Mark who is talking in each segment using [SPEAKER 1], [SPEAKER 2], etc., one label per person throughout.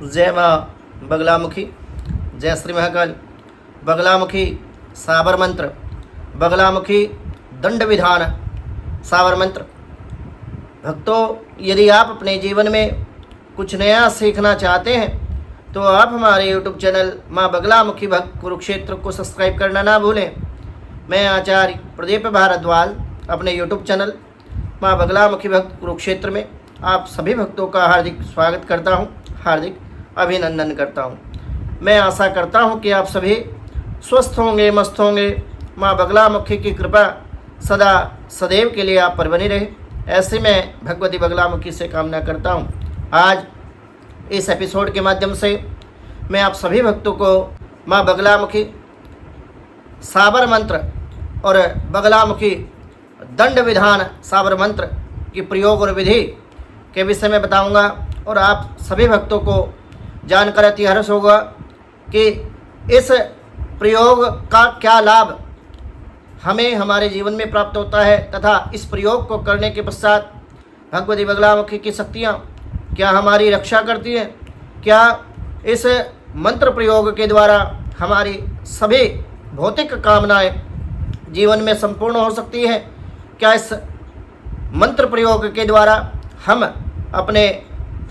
[SPEAKER 1] जय माँ बगलामुखी, जय श्री महाकाल। बगलामुखी साबर मंत्र, बगलामुखी दंड विधान साबर मंत्र। भक्तों, यदि आप अपने जीवन में कुछ नया सीखना चाहते हैं तो आप हमारे YouTube चैनल माँ बगलामुखी भक्त कुरुक्षेत्र को सब्सक्राइब करना ना भूलें। मैं आचार्य प्रदीप भारद्वाज अपने YouTube चैनल माँ बगलामुखी भक्त कुरुक्षेत्र में आप सभी भक्तों का हार्दिक स्वागत करता हूँ, हार्दिक अभिनंदन करता हूँ। मैं आशा करता हूँ कि आप सभी स्वस्थ होंगे, मस्त होंगे। माँ बगलामुखी की कृपा सदा सदैव के लिए आप पर बनी रहे, ऐसे मैं भगवती बगलामुखी से कामना करता हूँ। आज इस एपिसोड के माध्यम से मैं आप सभी भक्तों को माँ बगलामुखी साबर मंत्र और बगलामुखी दंड विधान साबर मंत्र की प्रयोग और विधि के विषय में बताऊंगा और आप सभी भक्तों को जानकर अति हर्ष होगा कि इस प्रयोग का क्या लाभ हमें हमारे जीवन में प्राप्त होता है तथा इस प्रयोग को करने के पश्चात भगवती बगलामुखी की शक्तियाँ क्या हमारी रक्षा करती हैं। क्या इस मंत्र प्रयोग के द्वारा हमारी सभी भौतिक कामनाएं जीवन में संपूर्ण हो सकती हैं। क्या इस मंत्र प्रयोग के द्वारा हम अपने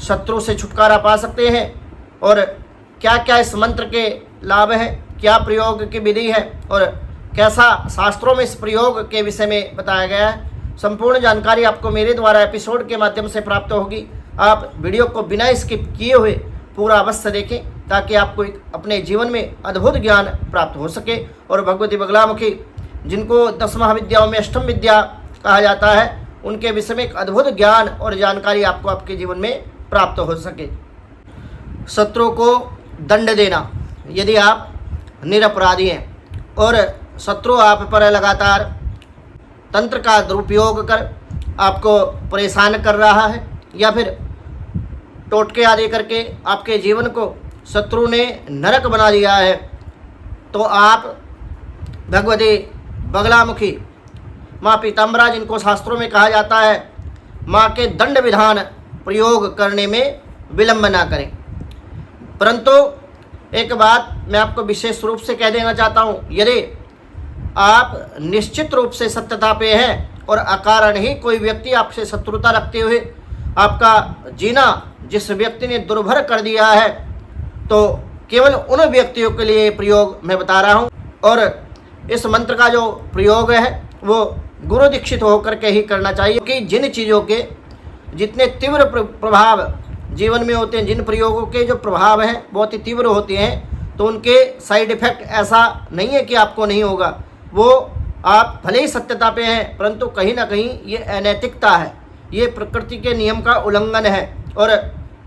[SPEAKER 1] शत्रु से छुटकारा पा सकते हैं और क्या क्या इस मंत्र के लाभ हैं, क्या प्रयोग की विधि है और कैसा शास्त्रों में इस प्रयोग के विषय में बताया गया है। संपूर्ण जानकारी आपको मेरे द्वारा एपिसोड के माध्यम से प्राप्त होगी। आप वीडियो को बिना स्किप किए हुए पूरा अवश्य देखें ताकि आपको अपने जीवन में अद्भुत ज्ञान प्राप्त हो सके और भगवती बगलामुखी जिनको 10 महाविद्याओं में अष्टम विद्या कहा जाता है उनके विषय में एक अद्भुत ज्ञान और जानकारी आपको आपके जीवन में प्राप्त हो सके। शत्रु को दंड देना। यदि आप निरपराधी हैं और शत्रु आप पर लगातार तंत्र का दुरुपयोग कर आपको परेशान कर रहा है या फिर टोटके आदि करके आपके जीवन को शत्रु ने नरक बना दिया है, तो आप भगवती बगलामुखी माँ पीताम्बरा, जिनको शास्त्रों में कहा जाता है माँ के दंड विधान प्रयोग करने में विलंब ना करें। परंतु एक बात मैं आपको विशेष रूप से कह देना चाहता हूँ, यदि आप निश्चित रूप से सत्यता पे हैं और अकारण ही कोई व्यक्ति आपसे शत्रुता रखते हुए आपका जीना जिस व्यक्ति ने दुर्भर कर दिया है, तो केवल उन व्यक्तियों के लिए प्रयोग मैं बता रहा हूँ। और इस मंत्र का जो प्रयोग है वो गुरु दीक्षित होकर के ही करना चाहिए, क्योंकि जिन चीज़ों के जितने तीव्र प्रभाव जीवन में होते हैं, जिन प्रयोगों के जो प्रभाव हैं बहुत ही तीव्र होते हैं, तो उनके साइड इफ़ेक्ट ऐसा नहीं है कि आपको नहीं होगा। वो आप भले ही सत्यता पे हैं परंतु कहीं ना कहीं ये अनैतिकता है, ये प्रकृति के नियम का उल्लंघन है और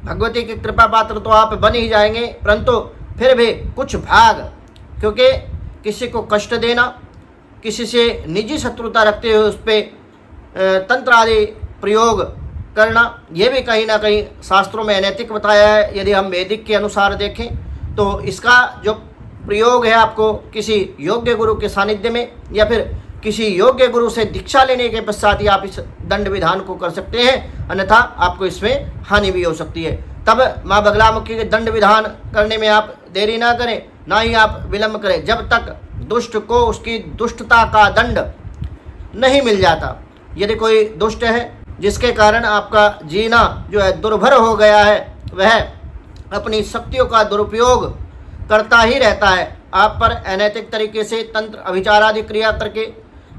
[SPEAKER 1] भगवती की कृपा पात्र तो आप बन ही जाएंगे, परंतु फिर भी कुछ भाग, क्योंकि किसी को कष्ट देना, किसी से निजी शत्रुता रखते हुए उस पर तंत्र आदि प्रयोग करना, ये भी कहीं ना कहीं शास्त्रों में अनैतिक बताया है। यदि हम वैदिक के अनुसार देखें तो इसका जो प्रयोग है आपको किसी योग्य गुरु के सानिध्य में या फिर किसी योग्य गुरु से दीक्षा लेने के पश्चात ही आप इस दंड विधान को कर सकते हैं, अन्यथा आपको इसमें हानि भी हो सकती है। तब माँ बगलामुखी के दंड विधान करने में आप देरी ना करें, ना ही आप विलंब करें जब तक दुष्ट को उसकी दुष्टता का दंड नहीं मिल जाता। यदि कोई दुष्ट है जिसके कारण आपका जीना जो है दुर्भर हो गया है, वह अपनी शक्तियों का दुरुपयोग करता ही रहता है, आप पर अनैतिक तरीके से तंत्र अभिचार आदि क्रिया करके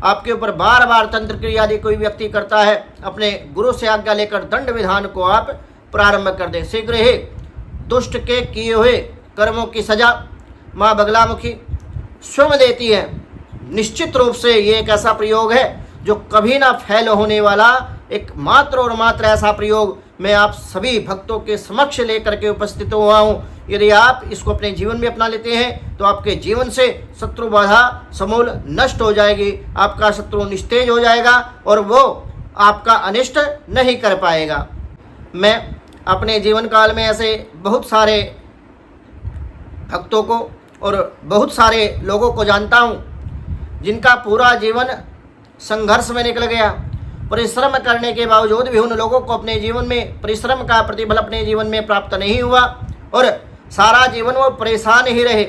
[SPEAKER 1] आपके ऊपर बार बार तंत्र क्रिया आदि कोई व्यक्ति करता है, अपने गुरु से आज्ञा लेकर दंड विधान को आप प्रारंभ कर दें। शीघ्र ही दुष्ट के किए हुए कर्मों की सजा माँ बगलामुखी स्वयं देती है। निश्चित रूप से ये एक ऐसा प्रयोग है जो कभी ना फेल होने वाला एक मात्र और मात्र ऐसा प्रयोग मैं आप सभी भक्तों के समक्ष लेकर के उपस्थित हुआ हूँ। यदि आप इसको अपने जीवन में अपना लेते हैं तो आपके जीवन से शत्रु बाधा समूल नष्ट हो जाएगी, आपका शत्रु निस्तेज हो जाएगा और वो आपका अनिष्ट नहीं कर पाएगा। मैं अपने जीवन काल में ऐसे बहुत सारे भक्तों को और बहुत सारे लोगों को जानता हूँ जिनका पूरा जीवन संघर्ष में निकल गया, परिश्रम करने के बावजूद भी उन लोगों को अपने जीवन में परिश्रम का प्रतिफल अपने जीवन में प्राप्त नहीं हुआ और सारा जीवन वो परेशान ही रहे,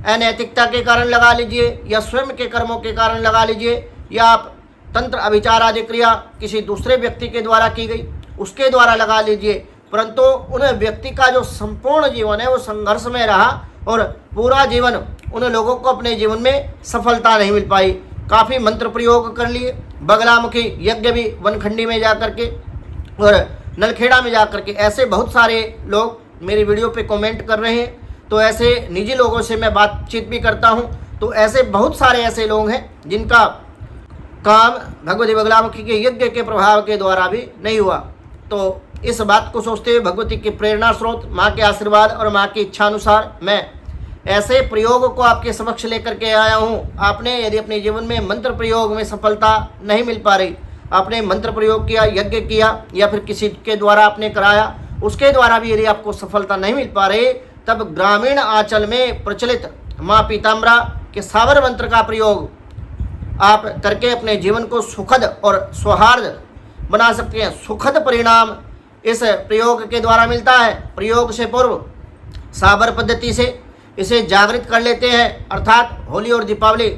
[SPEAKER 1] अनैतिकता के कारण लगा लीजिए या स्वयं के कर्मों के कारण लगा लीजिए, या आप तंत्र अभिचार आदि क्रिया किसी दूसरे व्यक्ति के द्वारा की गई उसके द्वारा लगा लीजिए, परंतु उन व्यक्ति का जो संपूर्ण जीवन है वो संघर्ष में रहा और पूरा जीवन उन लोगों को अपने जीवन में सफलता नहीं मिल पाई। काफ़ी मंत्र प्रयोग कर लिए, बगलामुखी यज्ञ भी वनखंडी में जा करके और नलखेड़ा में जा करके, ऐसे बहुत सारे लोग मेरी वीडियो पे कमेंट कर रहे हैं, तो ऐसे निजी लोगों से मैं बातचीत भी करता हूं, तो ऐसे बहुत सारे ऐसे लोग हैं जिनका काम भगवती बगलामुखी के यज्ञ के प्रभाव के द्वारा भी नहीं हुआ। तो इस बात को सोचते हुए भगवती की प्रेरणा स्रोत, माँ के आशीर्वाद और माँ की इच्छा अनुसार मैं ऐसे प्रयोग को आपके समक्ष लेकर के आया हूँ। आपने यदि अपने जीवन में मंत्र प्रयोग में सफलता नहीं मिल पा रही, आपने मंत्र प्रयोग किया, यज्ञ किया या फिर किसी के द्वारा आपने कराया, उसके द्वारा भी यदि आपको सफलता नहीं मिल पा रही, तब ग्रामीण आंचल में प्रचलित माँ पीताम्बरा के सावर मंत्र का प्रयोग आप करके अपने जीवन को सुखद और सौहार्द बना सकते हैं। सुखद परिणाम इस प्रयोग के द्वारा मिलता है। प्रयोग से पूर्व साबर पद्धति से इसे जागृत कर लेते हैं, अर्थात होली और दीपावली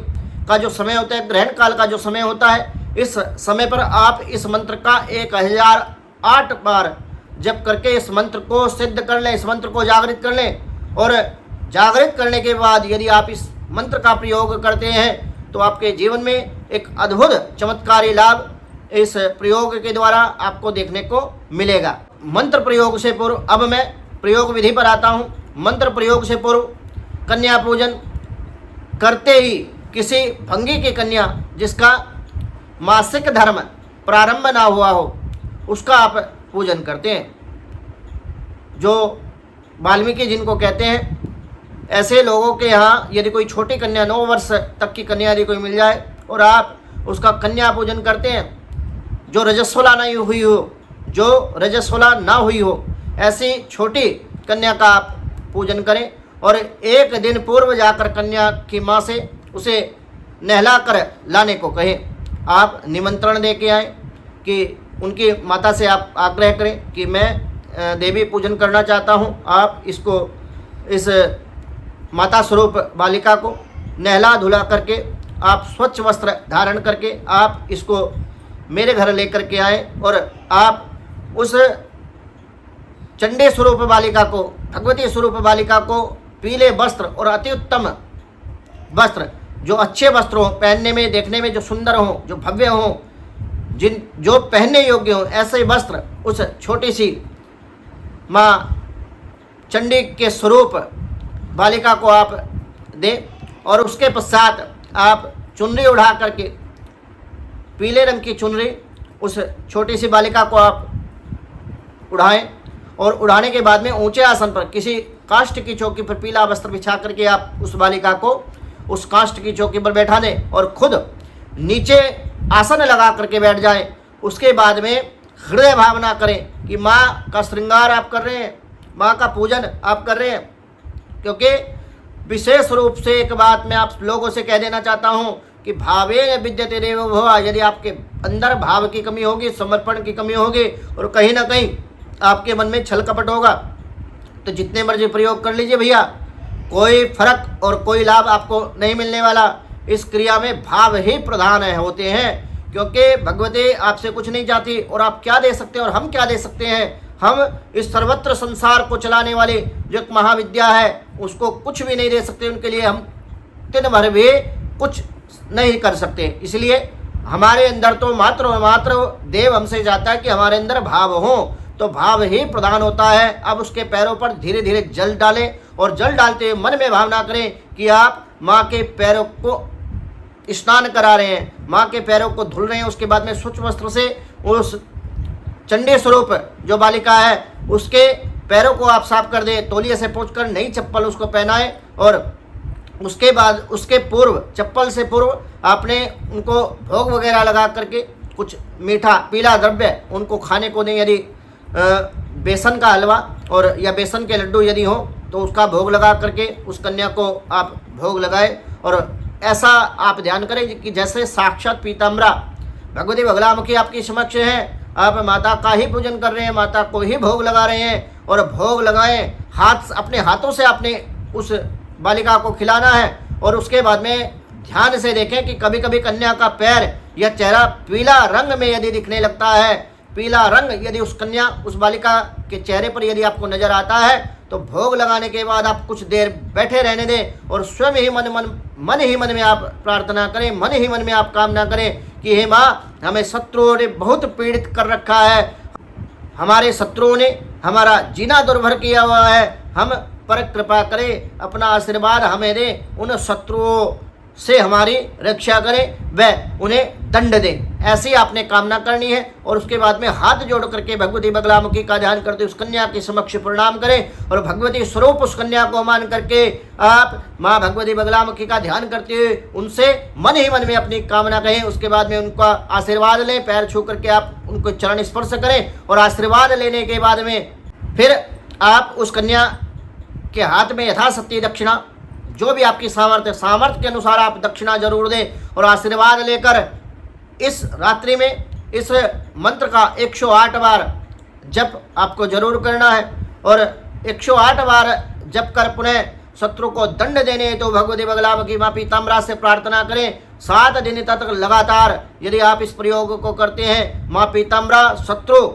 [SPEAKER 1] का जो समय होता है, ग्रहण काल का जो समय होता है, इस समय पर आप इस मंत्र का 1008 बार जप करके इस मंत्र को सिद्ध कर लें, इस मंत्र को जागृत कर लें। और जागृत करने के बाद यदि आप इस मंत्र का प्रयोग करते हैं तो आपके जीवन में एक अद्भुत चमत्कारी लाभ इस प्रयोग के द्वारा आपको देखने को मिलेगा। मंत्र प्रयोग से पूर्व अब मैं प्रयोग विधि पर आता हूँ। मंत्र प्रयोग से पूर्व कन्या पूजन करते ही किसी भंगी की कन्या जिसका मासिक धर्म प्रारंभ ना हुआ हो उसका आप पूजन करते हैं। जो वाल्मीकि जिनको कहते हैं, ऐसे लोगों के यहाँ यदि कोई छोटी कन्या 9 वर्ष तक की कन्या यदि कोई मिल जाए और आप उसका कन्या पूजन करते हैं, जो रजस्वला नहीं हुई हो, जो रजस्वला ना हुई हो, ऐसी छोटी कन्या का आप पूजन करें और एक दिन पूर्व जाकर कन्या की माँ से उसे नहला कर लाने को कहें। आप निमंत्रण दे के आएँ कि उनकी माता से आप आग्रह करें कि मैं देवी पूजन करना चाहता हूँ, आप इसको इस माता स्वरूप बालिका को नहला धुला करके आप स्वच्छ वस्त्र धारण करके आप इसको मेरे घर लेकर के आए और आप उस चंडी स्वरूप बालिका को, भगवती स्वरूप बालिका को पीले वस्त्र और अति उत्तम वस्त्र, जो अच्छे वस्त्र हों, पहनने में देखने में जो सुंदर हों, जो भव्य हों, जो पहनने योग्य हों, ऐसे वस्त्र उस छोटी सी माँ चंडी के स्वरूप बालिका को आप दें और उसके पश्चात आप चुनरी उड़ा करके, पीले रंग की चुनरी उस छोटी सी बालिका को आप उड़ाएं और उड़ाने के बाद में ऊंचे आसन पर किसी काष्ठ की चौकी पर पीला वस्त्र बिछा करके आप उस बालिका को उस काष्ठ की चौकी पर बैठा दें और खुद नीचे आसन लगा करके बैठ जाएं। उसके बाद में हृदय भावना करें कि माँ का श्रृंगार आप कर रहे हैं, माँ का पूजन आप कर रहे हैं। क्योंकि विशेष रूप से एक बात मैं आप लोगों से कह देना चाहता हूँ कि भावे विद्यते देवो भव, यदि आपके अंदर भाव की कमी होगी, समर्पण की कमी होगी और कहीं ना कहीं आपके मन में छल कपट होगा, तो जितने मर्जी प्रयोग कर लीजिए भैया, कोई फर्क और कोई लाभ आपको नहीं मिलने वाला। इस क्रिया में भाव ही प्रधान होते हैं, क्योंकि भगवती आपसे कुछ नहीं चाहती और आप क्या दे सकते हैं और हम क्या दे सकते हैं। हम इस सर्वत्र संसार को चलाने वाले जो एक महाविद्या है उसको कुछ भी नहीं दे सकते, उनके लिए हम दिन भर भी कुछ नहीं कर सकते। इसलिए हमारे अंदर तो मात्र और मात्र देव हमसे चाहता है कि हमारे अंदर भाव हो, तो भाव ही प्रधान होता है। अब उसके पैरों पर धीरे धीरे जल डालें और जल डालते हुए मन में भावना करें कि आप माँ के पैरों को स्नान करा रहे हैं, माँ के पैरों को धुल रहे हैं। उसके बाद में स्वच्छ वस्त्र से उस चंडी स्वरूप जो बालिका है उसके पैरों को आप साफ कर दें, तौलिए से पोंछकर नई चप्पल उसको पहनाएं और उसके बाद उसके पूर्व, चप्पल से पूर्व आपने उनको भोग वगैरह लगा करके कुछ मीठा पीला द्रव्य उनको खाने को दें। यदि बेसन का हलवा और या बेसन के लड्डू यदि हो तो उसका भोग लगा करके उस कन्या को आप भोग लगाएं और ऐसा आप ध्यान करें कि जैसे साक्षात पीताम्बरा भगवती बगलामुखी आपकी समक्ष है, आप माता का ही पूजन कर रहे हैं, माता को ही भोग लगा रहे हैं और भोग लगाएं। अपने हाथों से आपने उस बालिका को खिलाना है। और उसके बाद में ध्यान से देखें कि कभी कभी कन्या का पैर या चेहरा पीला रंग में यदि दिखने लगता है, पीला रंग यदि उस बालिका के चेहरे पर यदि आपको नजर आता है, तो भोग लगाने के बाद आप कुछ देर बैठे रहने दें और स्वयं ही मन ही मन में आप प्रार्थना करें, मन ही मन में आप कामना करें कि हे माँ, हमें शत्रुओं ने बहुत पीड़ित कर रखा है, हमारे शत्रुओं ने हमारा जीना दुर्भर किया हुआ है, हम पर कृपा करें, अपना आशीर्वाद हमें दे, उन शत्रुओं से हमारी रक्षा करें, वह उन्हें दंड दें। ऐसी आपने कामना करनी है। और उसके बाद में हाथ जोड़ करके भगवती बगलामुखी का ध्यान करते उस कन्या के समक्ष प्रणाम करें और भगवती स्वरूप उस कन्या को मान करके आप माँ भगवती बगलामुखी का ध्यान करते हुए उनसे मन ही मन में अपनी कामना कहें। उसके बाद में उनका आशीर्वाद लें, पैर छू करके आप उनको चरण स्पर्श करें और आशीर्वाद लेने के बाद में फिर आप उस कन्या के हाथ में यथाशक्ति दक्षिणा, जो भी आपकी सामर्थ्य के अनुसार आप दक्षिणा जरूर दें और आशीर्वाद लेकर इस रात्रि में इस मंत्र का 108 बार जप आपको जरूर करना है। और 108 बार जप कर पुनः शत्रु को दंड देने तो भगवती बगलामुखी माँ पीताम्बरा से प्रार्थना करें। 7 दिन तक लगातार यदि आप इस प्रयोग को करते हैं, माँ पीताम्बरा शत्रु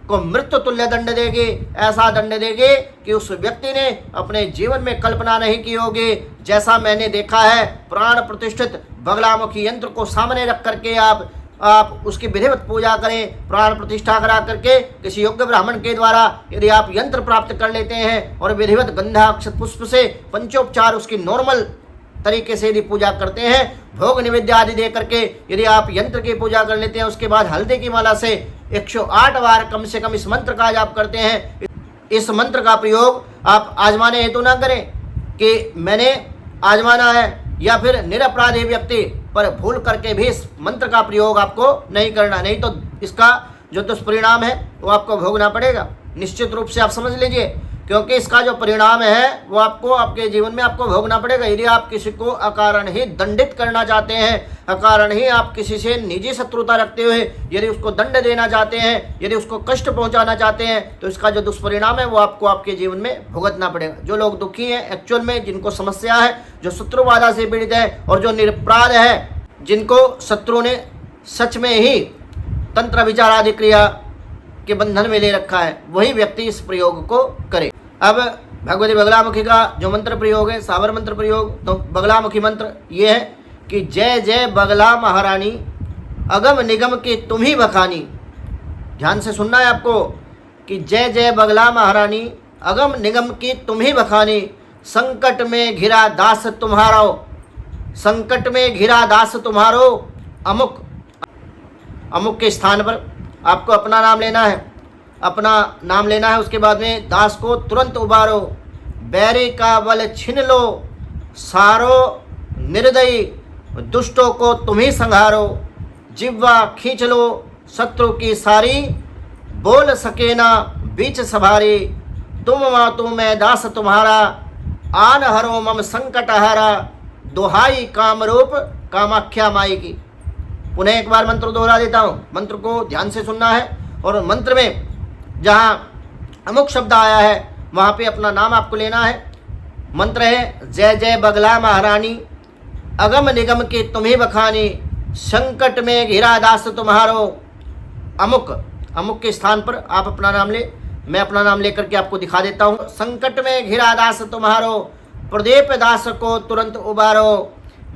[SPEAKER 1] को मृत्यु तुल्य दंड देगी। ऐसा दंड देगी कि उस व्यक्ति ने अपने जीवन में कल्पना नहीं की होगी। जैसा मैंने देखा है, प्राण प्रतिष्ठित बगलामुखी यंत्र को सामने रख करके आप उसकी विधिवत पूजा करें, प्राण प्रतिष्ठा करा करके किसी योग्य ब्राह्मण के द्वारा यदि आप यंत्र प्राप्त कर लेते हैं और विधिवत गंधा अक्षत पुष्प से पंचोपचार उसकी नॉर्मल तरीके से यदि पूजा करते हैं, भोग निवेद्य आदि दे करके यदि आप यंत्र की पूजा कर लेते हैं, उसके बाद हल्दी की माला से 108 बार कम से कम इस मंत्र का जाप करते हैं। इस मंत्र का प्रयोग आप आजमाने हेतु ना करें कि मैंने आजमाना है या फिर निरपराधी व्यक्ति पर भूल करके भी इस मंत्र का प्रयोग आपको नहीं करना, नहीं तो इसका जो दुष्परिणाम है वो आपको भोगना पड़ेगा। निश्चित रूप से आप समझ लीजिए, क्योंकि इसका जो परिणाम है वो आपको आपके जीवन में आपको भोगना पड़ेगा। यदि आप किसी को अकारण ही दंडित करना चाहते हैं, अकारण ही आप किसी से निजी शत्रुता रखते हुए यदि उसको दंड देना चाहते हैं, यदि उसको कष्ट पहुंचाना चाहते हैं, तो इसका जो दुष्परिणाम है वो आपको आपके जीवन में भुगतना पड़ेगा। जो लोग दुखी हैं एक्चुअल में, जिनको समस्या है, जो शत्रुबाधा से पीड़ित है और जो निरपराध है, जिनको शत्रु ने सच में ही तंत्र विचार आदि क्रिया के बंधन में ले रखा है, वही व्यक्ति इस प्रयोग को करे। अब भगवती बगलामुखी का जो मंत्र प्रयोग है, साबर मंत्र प्रयोग, तो बगलामुखी मंत्र ये है कि जय जय बगला महारानी, अगम निगम की तुम ही बखानी। ध्यान से सुनना है आपको कि जय जय बगला महारानी, अगम निगम की तुम ही बखानी, संकट में घिरा दास तुम्हारो, संकट में घिरा दास तुम्हारो, अमुक अमुक के स्थान पर आपको अपना नाम लेना है, अपना नाम लेना है। उसके बाद में दास को तुरंत उबारो, बैरी का बल छीन लो, सारो निर्दयी दुष्टों को तुम ही संहारो, जिह्वा खींच लो शत्रु की सारी, बोल सके ना बीच सभारी, तुम मातु मैं दास तुम्हारा, आन हरो मम संकट हारा, दोहाई काम रूप कामाख्या माई की। पुनः एक बार मंत्र दोहरा देता हूँ, मंत्र को ध्यान से सुनना है। और मंत्र में जहाँ अमुक शब्द आया है वहाँ पे अपना नाम आपको लेना है। मंत्र है जय जय बगला महारानी, अगम निगम की तुम ही बखानी, संकट में घिरा दास तुम्हारो। अमुक अमुक के स्थान पर आप अपना नाम ले, मैं अपना नाम लेकर के आपको दिखा देता हूँ। संकट में घिरा दास तुम्हारो, प्रदीप दास को तुरंत उबारो,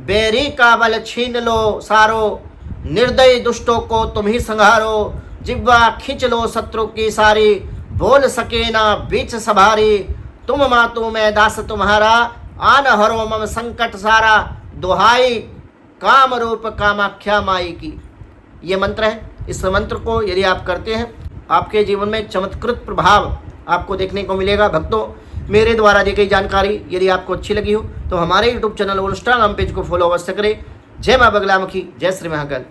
[SPEAKER 1] बेरी का बल छीन लो सारो, निर्दयी दुष्टों को तुम ही संहारो, जिह्वा खींच लो शत्रु की सारी, बोल सके ना बीच सभारी, तुम मातु मैं दास तुम्हारा, आन हरो मम संकट सारा, दोहाई काम रूप कामाख्या माई की। ये मंत्र है। इस मंत्र को यदि आप करते हैं, आपके जीवन में चमत्कृत प्रभाव आपको देखने को मिलेगा। भक्तों, मेरे द्वारा दी गई जानकारी यदि आपको अच्छी लगी हो तो हमारे यूट्यूब चैनल और इंस्टाग्राम पेज को फॉलो अवश्य करें। जय माँ बगलामुखी, जय श्री महाकाल।